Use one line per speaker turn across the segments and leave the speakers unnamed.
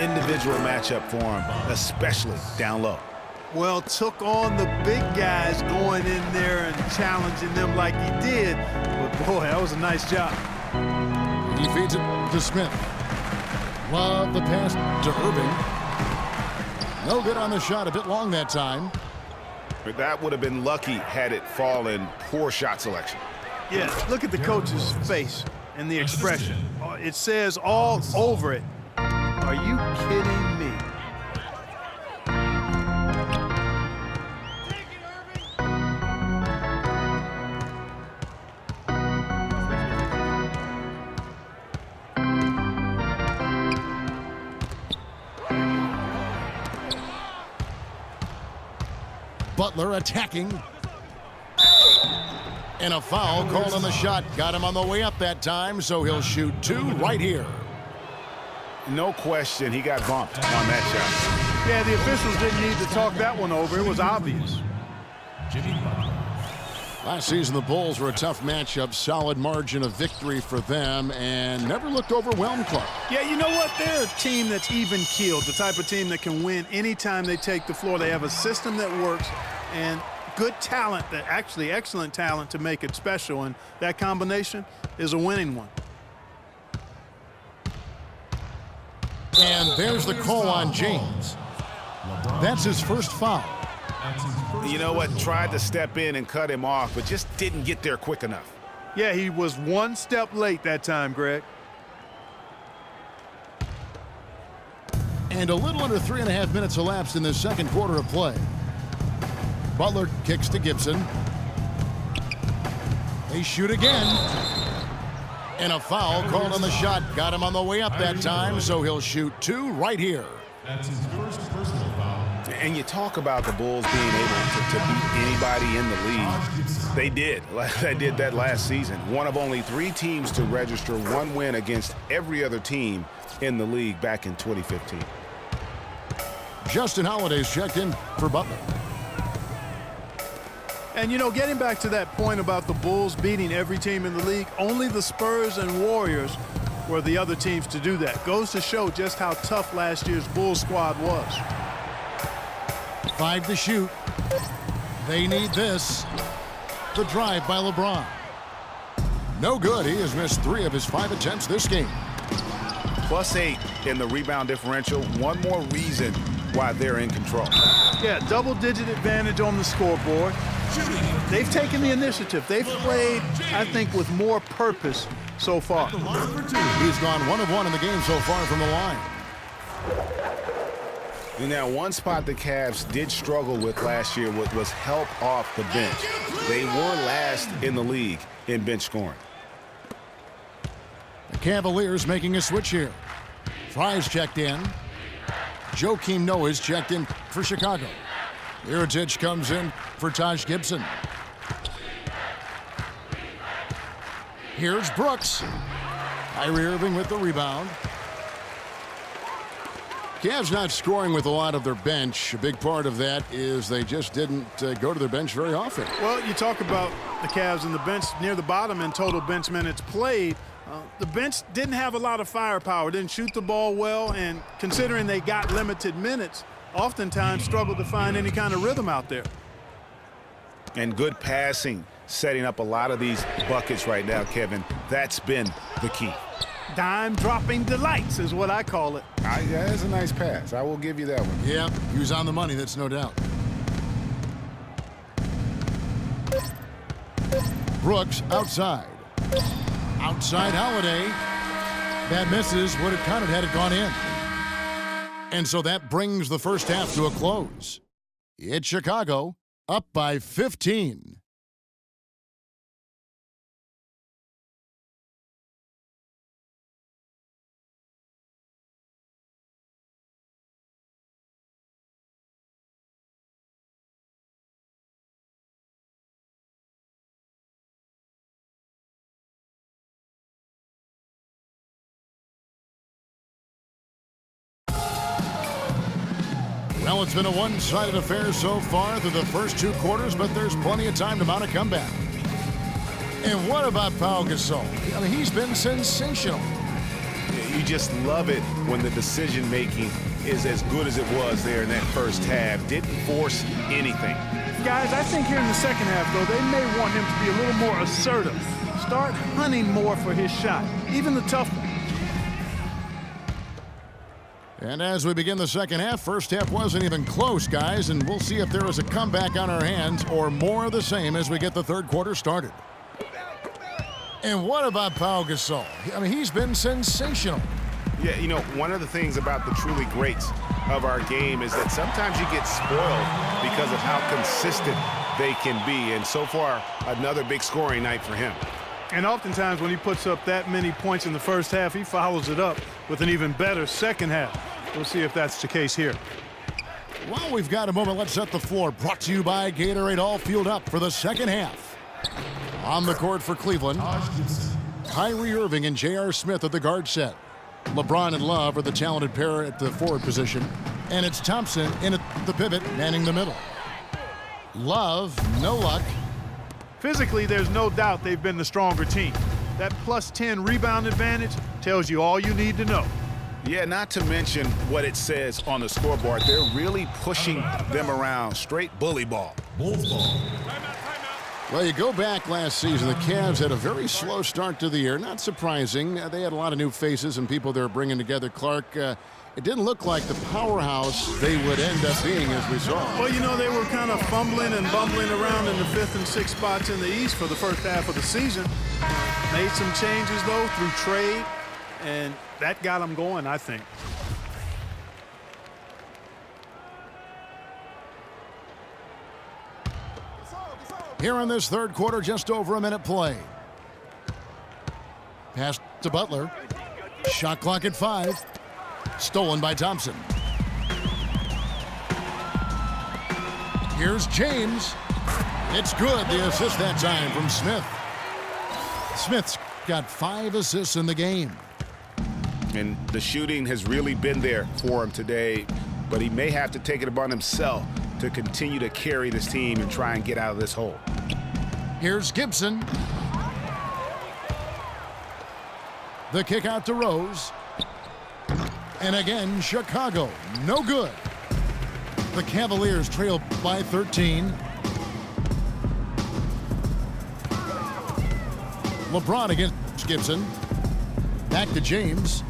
individual matchup for him, especially down low.
Well, took on the big guys going in there and challenging them like he did. But, boy, that was a nice job.
He feeds it to Smith. Love the pass to Irving. No good on the shot. A bit long that time.
But that would have been lucky had it fallen. Poor shot selection.
Yeah, look at the coach's face and the expression. It says all over it. Are you kidding me?
Butler attacking. And a foul called on the shot. Got him on the way up that time, so he'll shoot 2 right here.
No question, he got bumped on that shot.
Yeah, the officials didn't need to talk that one over. It was obvious.
Last season, the Bulls were a tough matchup. Solid margin of victory for them and never looked overwhelmed, Clark.
Yeah, you know what? They're a team that's even-keeled, the type of team that can win anytime they take the floor. They have a system that works and good talent, that actually excellent talent to make it special, and that combination is a winning one.
And there's the call on James. That's his first foul.
You know what? Tried to step in and cut him off, but just didn't get there quick enough.
Yeah, he was one step late that time, Greg.
And a little under 3.5 minutes elapsed in the second quarter of play. Butler kicks to Gibson. They shoot again. And a foul called on the shot. Got him on the way up that time, so he'll shoot 2 right here.
That's his first personal foul.
And you talk about the Bulls being able to beat anybody in the league. They did. They did that last season. One of only 3 teams to register 1 win against every other team in the league back in 2015.
Justin Holiday's checked in for Butler.
And, you know, getting back to that point about the Bulls beating every team in the league, only the Spurs and Warriors were the other teams to do that. Goes to show just how tough last year's Bulls squad was.
5 to shoot. They need this. The drive by LeBron. No good. He has missed 3 of his 5 attempts this game.
+8 in the rebound differential. One more reason why they're in control.
Yeah, double-digit advantage on the scoreboard. They've taken the initiative. They've played, I think, with more purpose so far.
He's gone 1 of 1 in the game so far from the line.
Now, one spot the Cavs did struggle with last year was help off the bench. They were last in the league in bench scoring.
The Cavaliers making a switch here. Fry's checked in. Joakim Noah's checked in for Chicago. Mirotic comes in for Taj Gibson. Here's Brooks. Kyrie Irving with the rebound. Cavs not scoring with a lot of their bench. A big part of that is they just didn't go to their bench very often.
Well, you talk about the Cavs and the bench near the bottom in total bench minutes played. The bench didn't have a lot of firepower, didn't shoot the ball well, and considering they got limited minutes, oftentimes struggled to find any kind of rhythm out there.
And good passing, setting up a lot of these buckets right now, Kevin. That's been the key.
Dime-dropping delights is what I call it.
That's a nice pass. I will give you that one.
Yeah, he was on the money, that's no doubt. Brooks outside. Outside Holiday. That misses. Would have counted had it gone in. And so that brings the first half to a close. It's Chicago up by 15. Well, it's been a one-sided affair so far through the first 2 quarters, but there's plenty of time to mount a comeback. And what about Pau Gasol? I mean, he's been sensational.
You just love it when the decision-making is as good as it was there in that first half. Didn't force anything.
Guys, I think here in the second half, though, they may want him to be a little more assertive. Start hunting more for his shot, even the tough one.
And as we begin the second half, first half wasn't even close, guys, and we'll see if there is a comeback on our hands or more of the same as we get the third quarter started. And what about Pau Gasol? I mean, he's been sensational.
Yeah, you know, one of the things about the truly greats of our game is that sometimes you get spoiled because of how consistent they can be. And so far, another big scoring night for him.
And oftentimes when he puts up that many points in the first half, he follows it up with an even better second half. We'll see if that's the case here.
While we've got a moment, let's set the floor. Brought to you by Gatorade, all fueled up for the second half. On the court for Cleveland, Kyrie Irving and J.R. Smith at the guard set. LeBron and Love are the talented pair at the forward position. And it's Thompson in at the pivot, manning the middle. Love, no luck.
Physically, there's no doubt they've been the stronger team. That plus 10 rebound advantage tells you all you need to know.
Yeah, not to mention what it says on the scoreboard. They're really pushing them around. Straight bully ball.
Bulls ball.
Well, you go back last season, the Cavs had a very slow start to the year. Not surprising. They had a lot of new faces and people they're bringing together. Clark, it didn't look like the powerhouse they would end up being as we saw.
Well, you know, they were kind of fumbling and bumbling around in the 5th and 6th spots in the East for the first half of the season. Made some changes, though, through trade, and that got them going, I think.
Here in this third quarter, just over a minute play. Pass to Butler. Shot clock at 5. Stolen by Thompson. Here's James. It's good. The assist that time from Smith. Smith's got 5 assists in the game.
And the shooting has really been there for him today, but he may have to take it upon himself to continue to carry this team and try and get out of this hole.
Here's Gibson. The kick out to Rose. And again, Chicago, no good. The Cavaliers trail by 13. LeBron against Gibson. Back to James.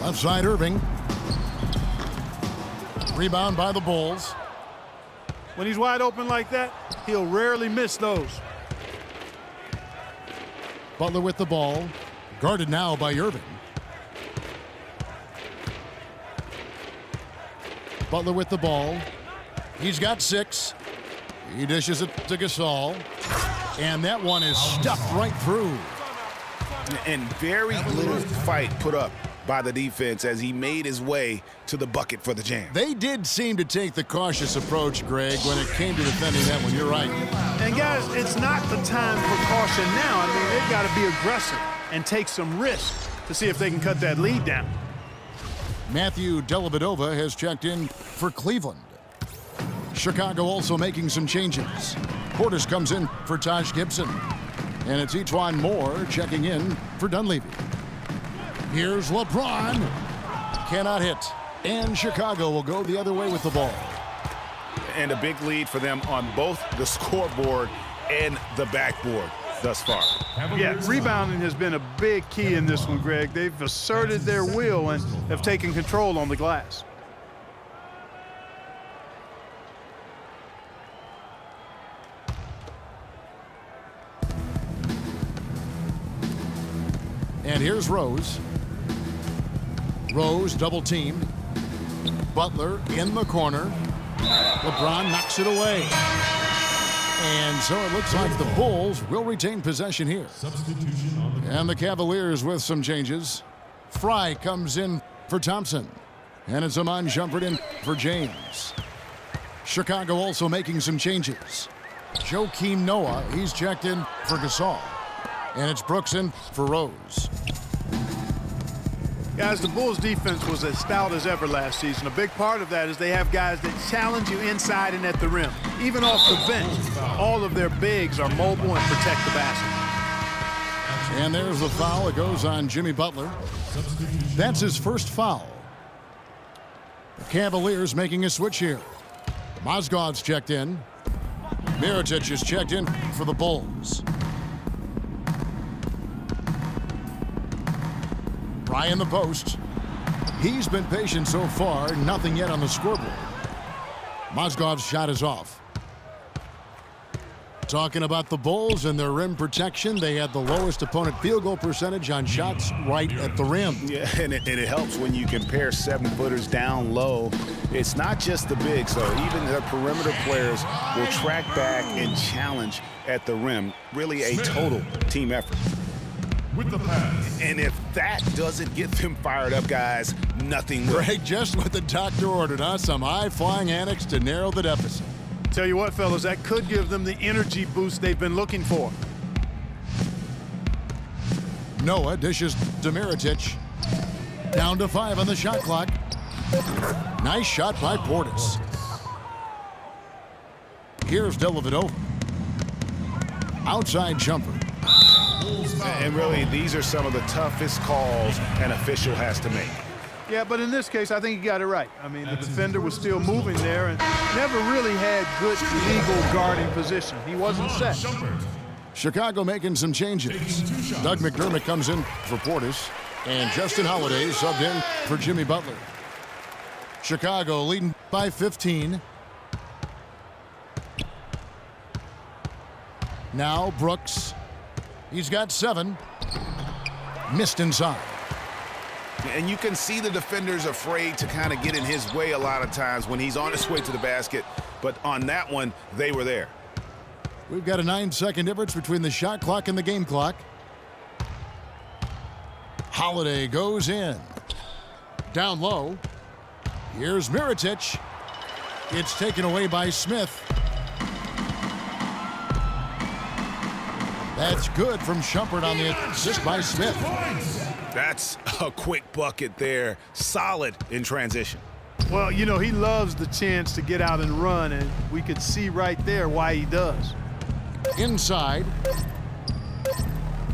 Left side, Irving. Rebound by the Bulls.
When he's wide open like that, he'll rarely miss those.
Butler with the ball. Guarded now by Irving. Butler with the ball. He's got 6. He dishes it to Gasol. And that one is stuffed right through.
And very little fight put up by the defense as he made his way to the bucket for the jam.
They did seem to take the cautious approach, Greg, when it came to defending that one. You're right.
And guys, it's not the time for caution now. I mean, they've got to be aggressive and take some risks to see if they can cut that lead down.
Matthew Dellavedova has checked in for Cleveland. Chicago also making some changes. Portis comes in for Taj Gibson. And it's Etuan Moore checking in for Dunleavy. Here's LeBron. Cannot hit. And Chicago will go the other way with the ball.
And a big lead for them on both the scoreboard and the backboard thus far.
Yeah, rebounding has been a big key in this one, Greg. They've asserted their will and have taken control on the glass.
And here's Rose. Rose double teamed. Butler in the corner. LeBron knocks it away. And so it looks like the Bulls will retain possession here.
Substitution on the
And the Cavaliers with some changes. Fry comes in for Thompson. And it's Iman Shumpert in for James. Chicago also making some changes. Joakim Noah, he's checked in for Gasol. And it's Brooks in for Rose.
Guys, the Bulls defense was as stout as ever last season. A big part of that is they have guys that challenge you inside and at the rim. Even off the bench, all of their bigs are mobile and protect the basket.
And there's the foul. It goes on Jimmy Butler. That's his first foul. The Cavaliers making a switch here. Mozgov's checked in. Mirotic is checked in for the Bulls. Ryan the post. He's been patient so far. Nothing yet on the scoreboard. Mozgov's shot is off. Talking about the Bulls and their rim protection, they had the lowest opponent field goal percentage on shots right at the rim.
Yeah, and it helps when you compare 7-footers down low. It's not just the big, so even the perimeter players will track back and challenge at the rim. Really a total team effort.
With the pass.
And if that doesn't get them fired up, guys, nothing will.
Greg, just what the doctor ordered, huh? Some high-flying annex to narrow the deficit.
Tell you what, fellas, that could give them the energy boost they've been looking for.
Noah dishes to Mirotic. Down to 5 on the shot clock. Nice shot by Portis. Here's Dellavedova. Outside jumper.
And really, these are some of the toughest calls an official has to make.
Yeah, but in this case, I think he got it right. I mean, the defender was still moving there and never really had good legal guarding position. He wasn't set.
Chicago making some changes. Doug McDermott comes in for Portis, and Justin Holiday subbed in for Jimmy Butler. Chicago leading by 15. Now Brooks. He's got 7. Missed inside.
And you can see the defenders afraid to kind of get in his way a lot of times when he's on his way to the basket. But on that one, they were there.
We've got a 9-second difference between the shot clock and the game clock. Holiday goes in. Down low. Here's Mirotic. It's taken away by Smith. That's good from Shumpert on the assist by Smith.
That's a quick bucket there. Solid in transition.
Well, you know, he loves the chance to get out and run, and we could see right there why he does.
Inside.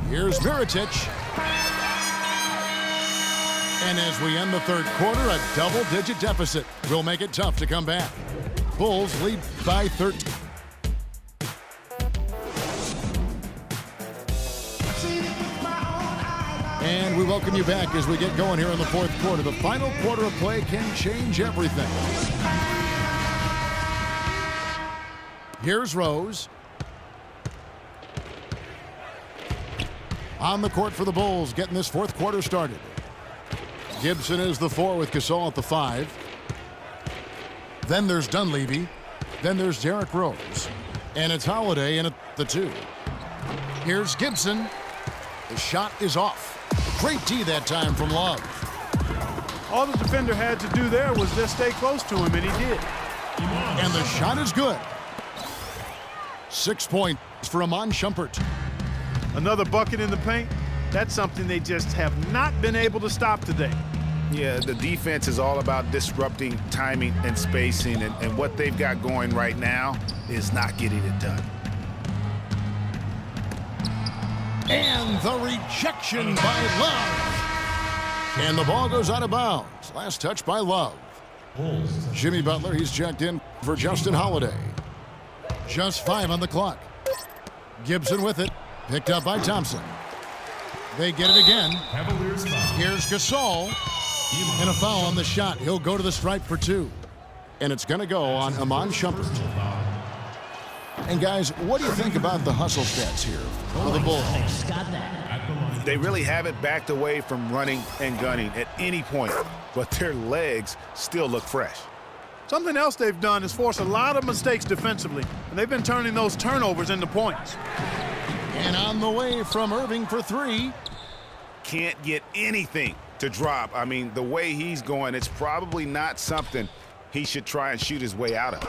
Here's Mirotic. And as we end the third quarter, a double-digit deficit will make it tough to come back. Bulls lead by 13. And we welcome you back as we get going here in the fourth quarter. The final quarter of play can change everything. Here's Rose. On the court for the Bulls, getting this fourth quarter started. Gibson is the 4 with Gasol at the 5. Then there's Dunleavy. Then there's Derrick Rose. And it's Holiday in at the 2. Here's Gibson. The shot is off. Great D that time from Love.
All the defender had to do there was just stay close to him, and he did.
And the shot is good. 6 points for Iman Shumpert.
Another bucket in the paint. That's something they just have not been able to stop today.
Yeah, the defense is all about disrupting timing and spacing, and what they've got going right now is not getting it done.
And the rejection by Love. And the ball goes out of bounds. Last touch by Love. Jimmy Butler, he's checked in for Justin Holiday. Just 5 on the clock. Gibson with it. Picked up by Thompson. They get it again. Here's Gasol. And a foul on the shot. He'll go to the stripe for 2. And it's going to go on Iman Shumpert. And guys, what do you think about the hustle stats here for the Bulls?
They really haven't backed away from running and gunning at any point, but their legs still look fresh.
Something else they've done is force a lot of mistakes defensively, and they've been turning those turnovers into points.
And on the way from Irving for 3.
Can't get anything to drop. I mean, the way he's going, it's probably not something he should try and shoot his way out of.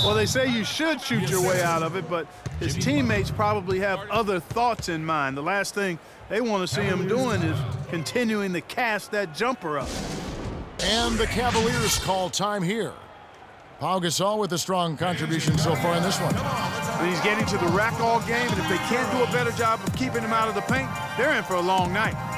Well, they say you should shoot your way out of it, but his teammates probably have other thoughts in mind. The last thing they want to see him doing is continuing to cast that jumper up.
And the Cavaliers call time here. Pau Gasol with a strong contribution so far in this one.
And he's getting to the rack all game, and if they can't do a better job of keeping him out of the paint, they're in for a long night.